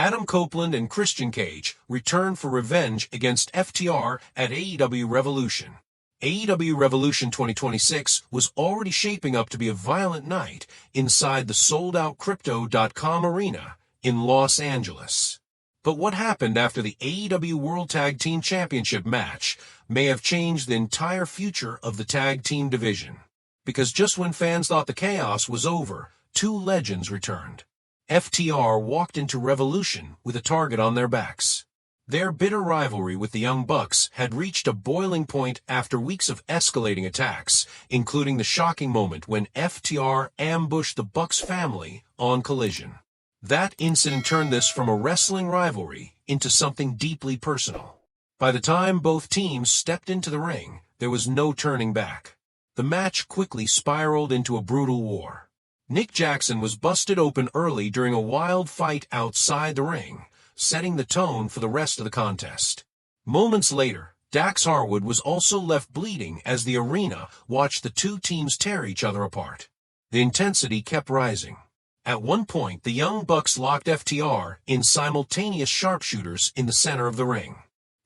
Adam Copeland and Christian Cage return for revenge against FTR at AEW Revolution. AEW Revolution 2026 was already shaping up to be a violent night inside the sold-out Crypto.com arena in Los Angeles. But what happened after the AEW World Tag Team Championship match may have changed the entire future of the tag team division. Because just when fans thought the chaos was over, two legends returned. FTR walked into Revolution with a target on their backs. Their bitter rivalry with the Young Bucks had reached a boiling point after weeks of escalating attacks, including the shocking moment when FTR ambushed the Bucks family on Collision. That incident turned this from a wrestling rivalry into something deeply personal. By the time both teams stepped into the ring, there was no turning back. The match quickly spiraled into a brutal war. Nick Jackson was busted open early during a wild fight outside the ring, setting the tone for the rest of the contest. Moments later, Dax Harwood was also left bleeding as the arena watched the two teams tear each other apart. The intensity kept rising. At one point, the Young Bucks locked FTR in simultaneous sharpshooters in the center of the ring.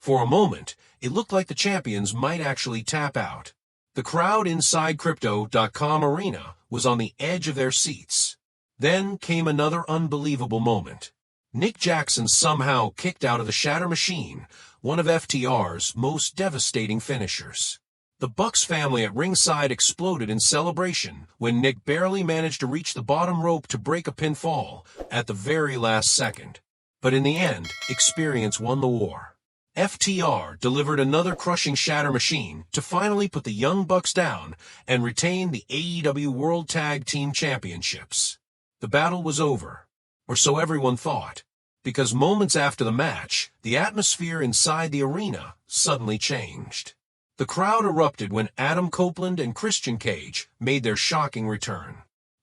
For a moment, it looked like the champions might actually tap out. The crowd inside Crypto.com arena was on the edge of their seats. Then came another unbelievable moment. Nick Jackson somehow kicked out of the Shatter Machine, one of FTR's most devastating finishers. The Bucks family at ringside exploded in celebration when Nick barely managed to reach the bottom rope to break a pinfall at the very last second. But in the end, experience won the war. FTR delivered another crushing Shatter Machine to finally put the Young Bucks down and retain the AEW World Tag Team Championships. The battle was over, or so everyone thought, because moments after the match, the atmosphere inside the arena suddenly changed. The crowd erupted when Adam Copeland and Christian Cage made their shocking return.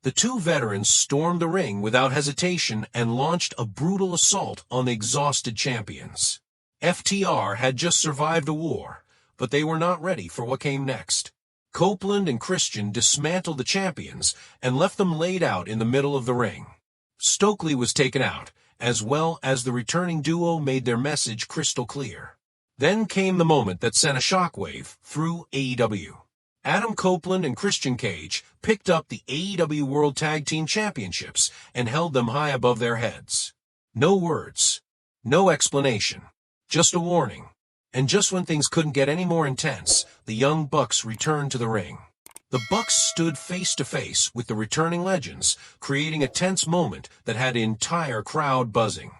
The two veterans stormed the ring without hesitation and launched a brutal assault on the exhausted champions. FTR had just survived a war, but they were not ready for what came next. Copeland and Christian dismantled the champions and left them laid out in the middle of the ring. Stokely was taken out, as well as the returning duo made their message crystal clear. Then came the moment that sent a shockwave through AEW. Adam Copeland and Christian Cage picked up the AEW World Tag Team Championships and held them high above their heads. No words, no explanation, just a warning. And just when things couldn't get any more intense, the Young Bucks returned to the ring. The Bucks stood face to face with the returning legends, creating a tense moment that had the entire crowd buzzing.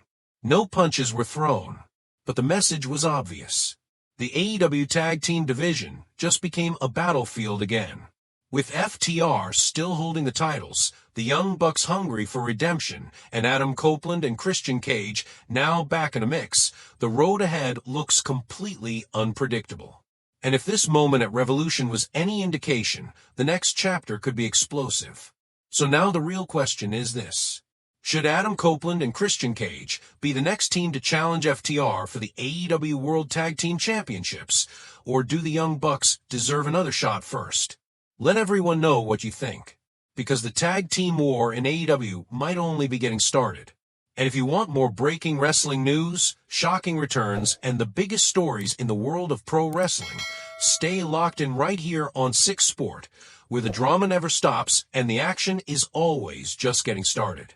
No punches were thrown, but the message was obvious. The AEW Tag Team division just became a battlefield again. With FTR still holding the titles, the Young Bucks hungry for redemption, and Adam Copeland and Christian Cage now back in a mix, the road ahead looks completely unpredictable. And if this moment at Revolution was any indication, the next chapter could be explosive. So now the real question is this. Should Adam Copeland and Christian Cage be the next team to challenge FTR for the AEW World Tag Team Championships, or do the Young Bucks deserve another shot first? Let everyone know what you think, because the tag team war in AEW might only be getting started. And if you want more breaking wrestling news, shocking returns, and the biggest stories in the world of pro wrestling, stay locked in right here on 6 Sport, where the drama never stops and the action is always just getting started.